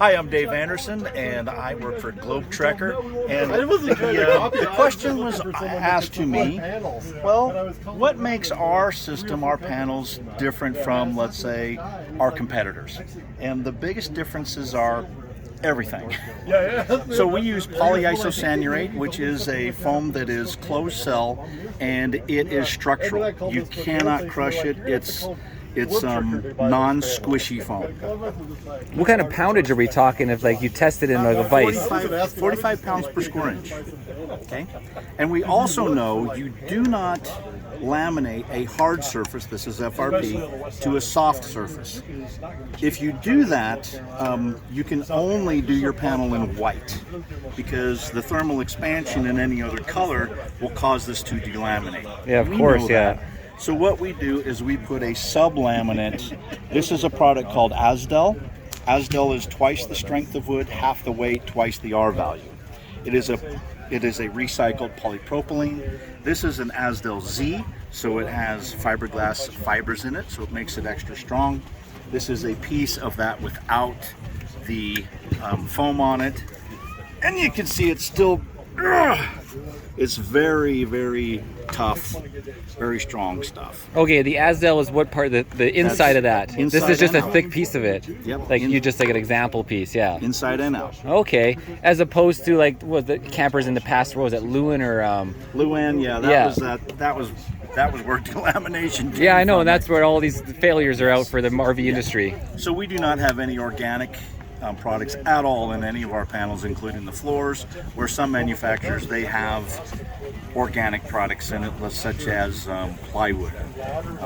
Hi, I'm Dave Anderson, and I work for Globe Trekker. And the question was asked to me, well, what makes our system, our panels, different from, let's say, our competitors? And the biggest differences are everything. So we use polyisosanurate, which is a foam that is closed cell, and it is structural. You cannot crush it. It's non-squishy foam. What kind of poundage are we talking if, like, you test it in like a vise? 45 pounds per square inch. Okay, and we also know you do not laminate a hard surface, this is FRP, to a soft surface. If you do that, you can only do your panel in white, because the thermal expansion in any other color will cause this to delaminate. Yeah, of course, yeah. So what we do is we put a sub-laminate. This is a product called Asdel. Asdel is twice the strength of wood, half the weight, twice the R value. It is a recycled polypropylene. This is an Asdel Z, so it has fiberglass fibers in it, so it makes it extra strong. This is a piece of that without the foam on it. And you can see it's still, it's very, very tough, very strong stuff. Okay, the Asdel is what part? The inside of that. This is just a thick piece of it. Yep. Like you just like an example piece, yeah. Inside and out. Okay, as opposed to like what the campers in the past, what was it, Lewin or? Lewin, yeah. That was where delamination came Yeah, I know, from. and that's where all these failures are out for the RV industry. So we do not have any organic products at all in any of our panels, including the floors, where some manufacturers, they have organic products in it, such as plywood.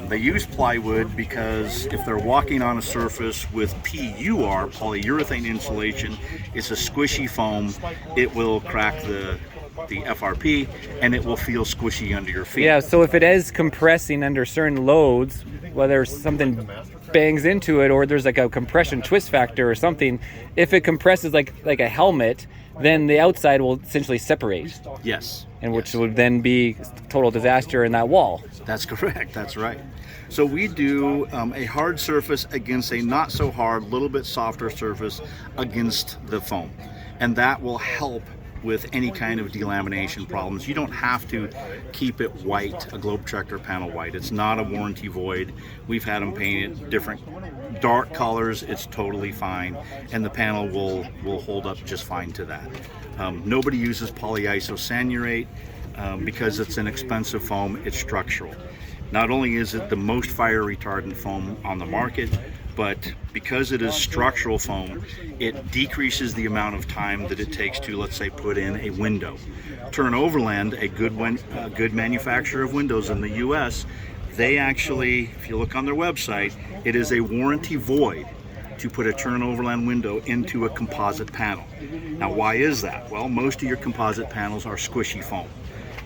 They use plywood because if they're walking on a surface with PUR, polyurethane insulation, it's a squishy foam, it will crack the FRP and it will feel squishy under your feet. Yeah, so if it is compressing under certain loads, whether something bangs into it or there's like a compression twist factor or something, if it compresses like a helmet, then the outside will essentially separate. Yes. And which would then be total disaster in that wall. That's correct, that's right. So we do a hard surface against a not so hard, little bit softer surface against the foam. And that will help with any kind of delamination problems. You don't have to keep it white, a Globe Trekker panel white. It's not a warranty void. We've had them painted different dark colors. It's totally fine, and the panel will hold up just fine to that. Nobody uses polyisosanurate because it's an expensive foam. It's structural. Not only is it the most fire retardant foam on the market, but because it is structural foam, it decreases the amount of time that it takes to, let's say, put in a window. Overland, a good manufacturer of windows in the US, they actually, if you look on their website, it is a warranty void to put a Overland window into a composite panel. Now, why is that? Well, most of your composite panels are squishy foam,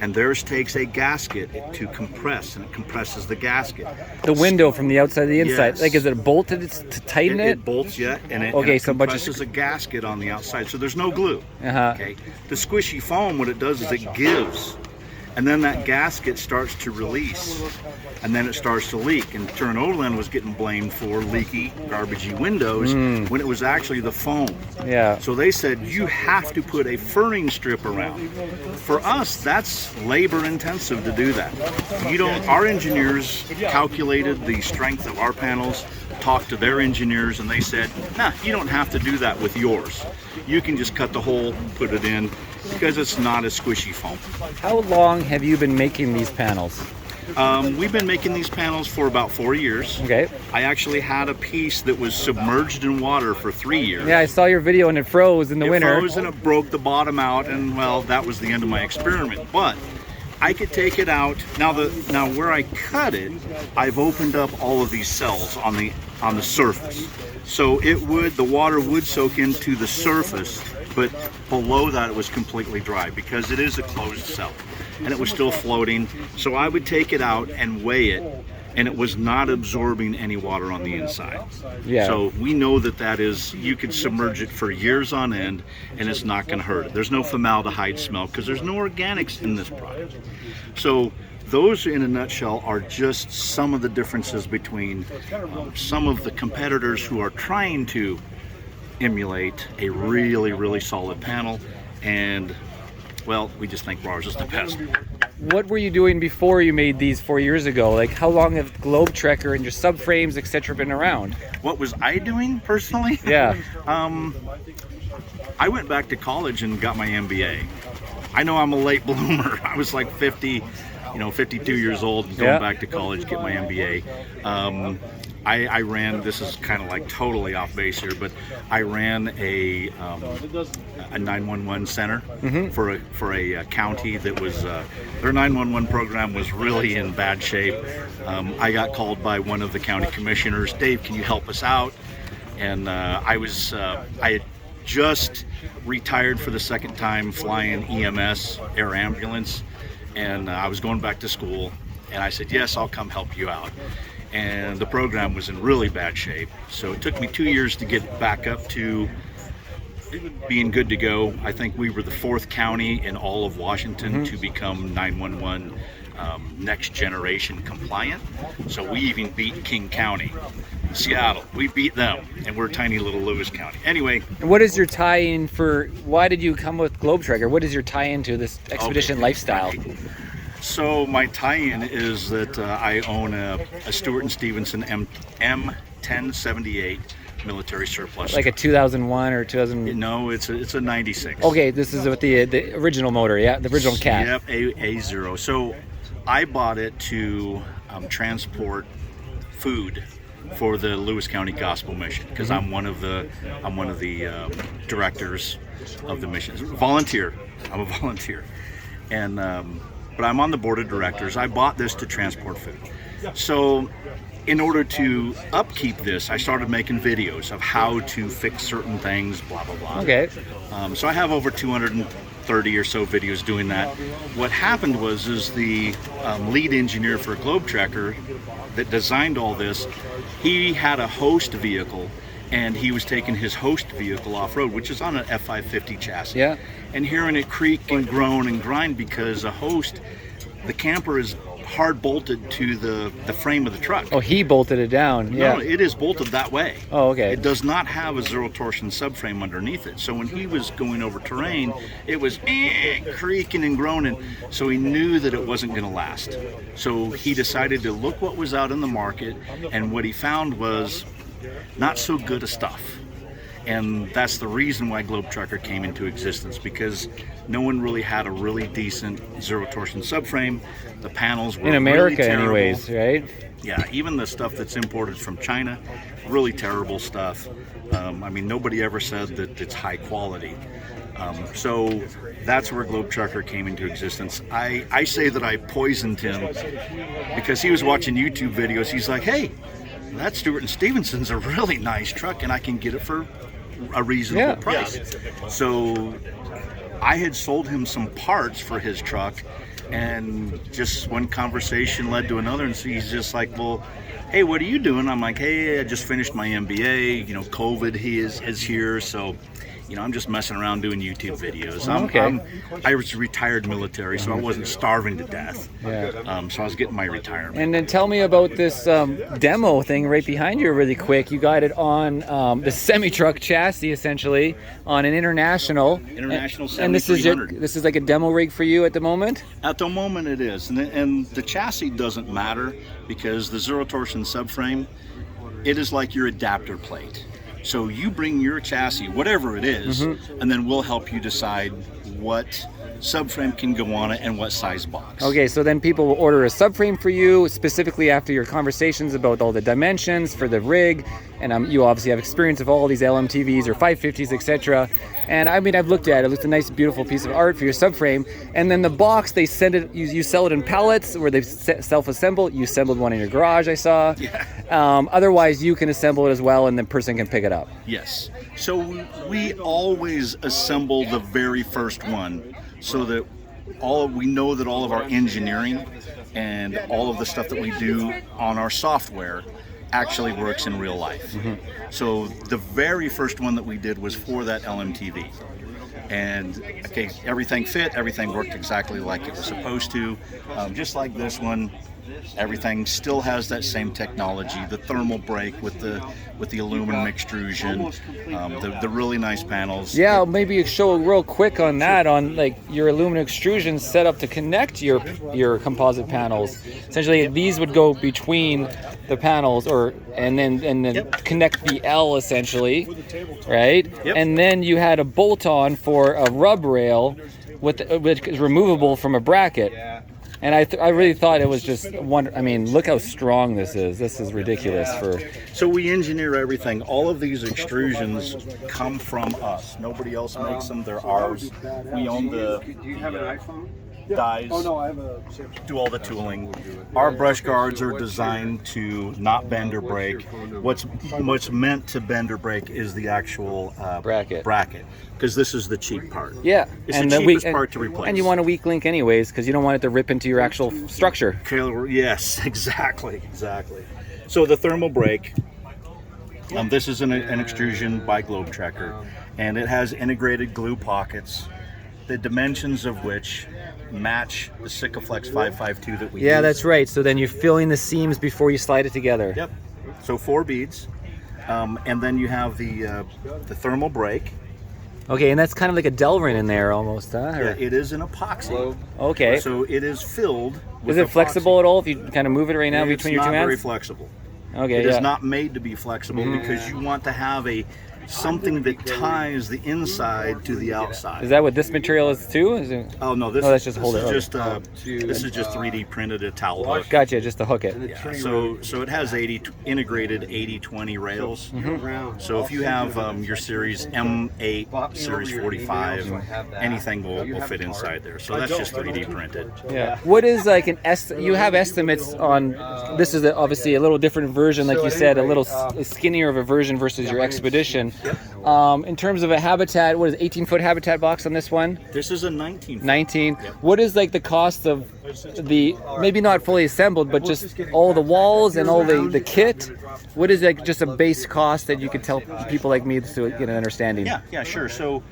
and theirs takes a gasket to compress, and it compresses the gasket. The window from the outside to the inside. Yes. Like, is it bolted to tighten it? It bolts, yeah, and it compresses a gasket on the outside, so there's no glue. Okay. The squishy foam, what it does is it gives, and then that gasket starts to release, and then it starts to leak. And Overland was getting blamed for leaky, garbagey windows when it was actually the foam. Yeah. So they said you have to put a furring strip around. For us, that's labor intensive to do that. Our engineers calculated the strength of our panels, talked to their engineers, and they said, nah, you don't have to do that with yours. You can just cut the hole, put it in, because it's not a squishy foam. How long have you been making these panels? We've been making these panels for about 4 years. Okay. I actually had a piece that was submerged in water for 3 years. Yeah, I saw your video and it froze in the winter. It froze and it broke the bottom out, and well, that was the end of my experiment. But I could take it out. Now where I cut it, I've opened up all of these cells on the surface. So the water would soak into the surface, but below that it was completely dry because it is a closed cell, and it was still floating. So I would take it out and weigh it, and it was not absorbing any water on the inside. Yeah. So we know that is, you could submerge it for years on end and it's not going to hurt it. There's no formaldehyde smell because there's no organics in this product. So those, in a nutshell, are just some of the differences between some of the competitors who are trying to emulate a really, really solid panel, and well, we just think ours is the best. What were you doing before you made these 4 years ago? Like, how long have Globe Trekker and your subframes, etc., been around? What was I doing personally? Yeah. I went back to college and got my MBA. I know I'm a late bloomer. I was like 52 years old, and going back to college, get my MBA. I ran, this is kind of like totally off base here, but I ran a 911 center for a county that was, their 911 program was really in bad shape. I got called by one of the county commissioners, Dave, can you help us out? And I had just retired for the second time flying EMS, air ambulance, and I was going back to school, and I said, yes, I'll come help you out. And the program was in really bad shape, so it took me 2 years to get back up to being good to go. I think we were the 4th county in all of Washington to become 911 next generation compliant. So we even beat King County, Seattle. We beat them, and we're tiny little Lewis County. Anyway. What is your tie-in for, why did you come with Globe Trekker? What is your tie-in to this expedition lifestyle? So my tie-in is that I own a Stewart & Stevenson M1078 military surplus. Like a 2001 or 2000? No, it's a 96. Okay, this is with the original motor, yeah? The original cat. Yep, A0. So I bought it to transport food for the Lewis County Gospel Mission, because I'm one of the directors of the mission. Volunteer. I'm a volunteer. And but I'm on the board of directors. I bought this to transport food. So in order to upkeep this, I started making videos of how to fix certain things, blah, blah, blah. Okay. So I have over 230 or so videos doing that. What happened is the lead engineer for Globe Trekker that designed all this, he had a host vehicle, and he was taking his host vehicle off-road, which is on an F550 chassis. Yeah. And hearing it creak and groan and grind because a host, the camper is hard bolted to the frame of the truck. Oh, he bolted it down. No, it is bolted that way. Oh, okay. It does not have a zero torsion subframe underneath it. So when he was going over terrain, it was creaking and groaning. So he knew that it wasn't going to last. So he decided to look what was out in the market, and what he found was not so good a stuff. And that's the reason why Globe Trekker came into existence, because no one really had a really decent zero torsion subframe. The panels were in America, really terrible. anyways, right? Yeah, even the stuff that's imported from China, really terrible stuff. I mean, nobody ever said that it's high quality. So that's where Globe Trekker came into existence. I say that I poisoned him because he was watching YouTube videos. He's like, hey, that Stewart & Stevenson's a really nice truck, and I can get it for a reasonable price. So I had sold him some parts for his truck, and just one conversation led to another, and so he's just like, well, hey, what are you doing? I'm like, hey, I just finished my MBA, COVID is here, so I'm just messing around doing YouTube videos. I was retired military, so I wasn't starving to death. Yeah. So I was getting my retirement. And then tell me about this demo thing right behind you really quick. You got it on the semi-truck chassis, essentially, on an international 7300. And this is like a demo rig for you at the moment? At the moment it is. And the chassis doesn't matter, because the zero torsion subframe, it is like your adapter plate. So you bring your chassis, whatever it is, and then we'll help you decide what subframe can go on it and what size box. Okay, so then people will order a subframe for you specifically after your conversations about all the dimensions for the rig, and you obviously have experience of all these LMTVs or 550s, etc. And I mean, I've looked at it. It looks a nice, beautiful piece of art for your subframe. And then the box, they send it. You sell it in pallets, where they self-assemble. You assembled one in your garage, I saw. Yeah. Otherwise, you can assemble it as well, and the person can pick it up. Yes. So we always assemble the very first one, so that we know that all of our engineering and all of the stuff that we do on our software actually works in real life. So the very first one that we did was for that LMTV, and everything fit, everything worked exactly like it was supposed to. Just like this one, Everything still has that same technology, the thermal brake with the aluminum extrusion, the really nice panels. Yeah, maybe you show real quick on that, on like your aluminum extrusion set up to connect your composite panels. Essentially, these would go between the panels, and then connect the L essentially, right? Yep. And then you had a bolt-on for a rub rail, which is removable from a bracket. And I really thought it was just I mean, look how strong this is. This is ridiculous. So we engineer everything. All of these extrusions come from us. Nobody else makes them. They're ours. We own the dies, do all the tooling. Our brush guards are designed to not bend or break. What's meant to bend or break is the actual bracket, because this is the cheap part. Yeah, it's the cheapest part to replace. And you want a weak link anyways, because you don't want it to rip into your actual structure. Yes, exactly. So the thermal brake, this is an extrusion by Globe Trekker, and it has integrated glue pockets, the dimensions of which match the Sikaflex 552 that we use. Yeah, that's right. So then you're filling the seams before you slide it together. Yep. So 4 beads, and then you have the thermal brake. Okay, and that's kind of like a Delrin in there almost, huh? Yeah, it is an epoxy. Okay. So it is filled with Is it epoxy. flexible at all if you kind of move it right now between your two It's not very hands? flexible. Okay, It is not made to be flexible because you want to have something that ties the inside to the outside. Is that what this material is too? Is it... Oh no, that's just hold it. This is just 3D printed a towel hook. Gotcha, just to hook it. Yeah, so it has integrated 80/20 rails. So if you have your series M8, series 45, anything will fit inside there. So that's just 3D printed. Yeah. What is like you have estimates on, this is obviously a little different version, like you said, a little skinnier of a version versus your Expedition. In terms of a habitat, what is 18-foot habitat box on this one? This is a 19. 19. What is like the cost of the, maybe not fully assembled, but just all the walls and all the kit? What is like just a base cost that you could tell people like me to get an understanding? Yeah, sure. So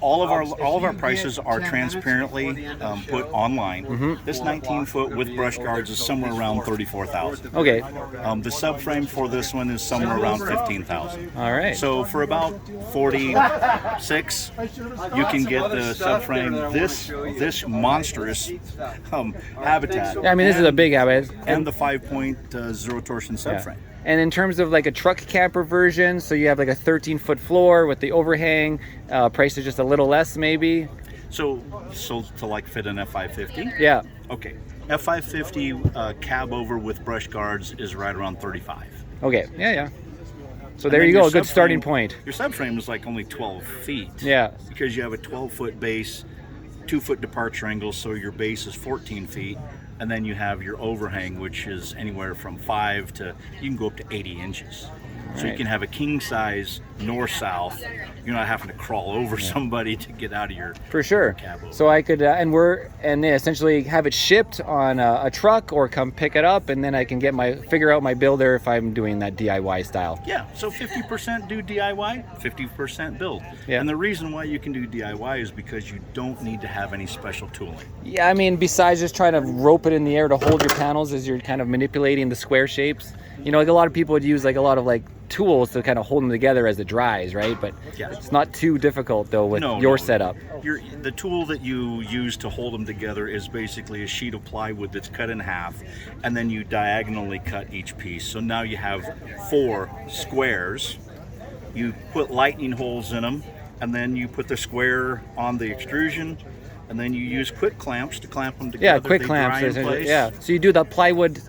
all of our prices are transparently put online. This 19-foot with brush guards is somewhere around $34,000. Okay. The subframe for this one is somewhere around $15,000. All right. So for about $46, you can get the subframe. This monstrous habitat. Yeah, I mean, this is a big habitat. And the 5.0 torsion subframe. Yeah. And in terms of like a truck camper version, so you have like a 13-foot floor with the overhang, price is just a little less maybe? So to like fit an F550? Yeah. Okay. F550 cab over with brush guards is right around 35. Okay, yeah. So there you go, a good starting point. Your subframe is like only 12 feet. Yeah. Because you have a 12-foot base, 2-foot departure angle, so your base is 14 feet. And then you have your overhang, which is anywhere from 5 to, you can go up to 80 inches. So you can have a king size north-south. You're not having to crawl over somebody to get out of your for sure. cab over. So I could and then essentially have it shipped on a truck or come pick it up, and then I can figure out my builder if I'm doing that DIY style. Yeah, so 50% do DIY, 50% build. Yeah. And the reason why you can do DIY is because you don't need to have any special tooling. Yeah, I mean, besides just trying to rope it in the air to hold your panels as you're kind of manipulating the square shapes. You know, like a lot of people would use like a lot of like tools to kind of hold them together as it dries, right? But it's not too difficult though with your setup. The tool that you use to hold them together is basically a sheet of plywood that's cut in half, and then you diagonally cut each piece. So now you have 4 squares. You put lightning holes in them, and then you put the square on the extrusion, and then you use quick clamps to clamp them together. Yeah, quick clamps. Yeah. So you do the plywood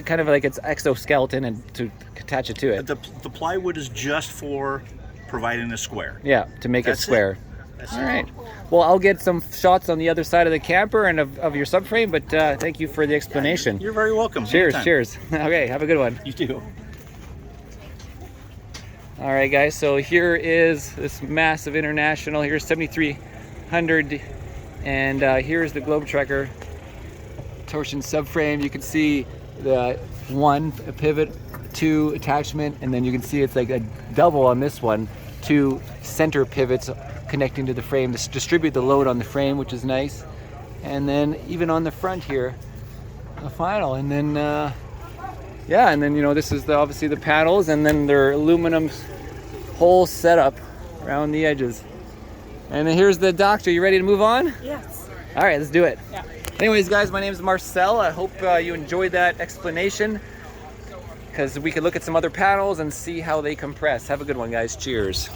kind of like its exoskeleton and to attach it to it. The plywood is just for providing a square. Yeah, to make it square. All right. Well, I'll get some shots on the other side of the camper and of your subframe, but thank you for the explanation. You're very welcome. Cheers, Anytime. cheers. Okay, have a good one. You too. All right, guys, so here is this massive international. Here's 7300, and here's the Globe Trekker torsion subframe. You can see the 1 pivot, 2 attachment, and then you can see it's like a double on this one, 2 center pivots connecting to the frame to distribute the load on the frame, which is nice. And then even on the front here, the final. And then yeah, and then this is obviously the paddles, and then their aluminum whole setup around the edges. And then here's the doctor. You ready to move on? Yes. All right, let's do it. Yeah. Anyways, guys, my name is Marcel. I hope you enjoyed that explanation, because we could look at some other paddles and see how they compress. Have a good one, guys. Cheers.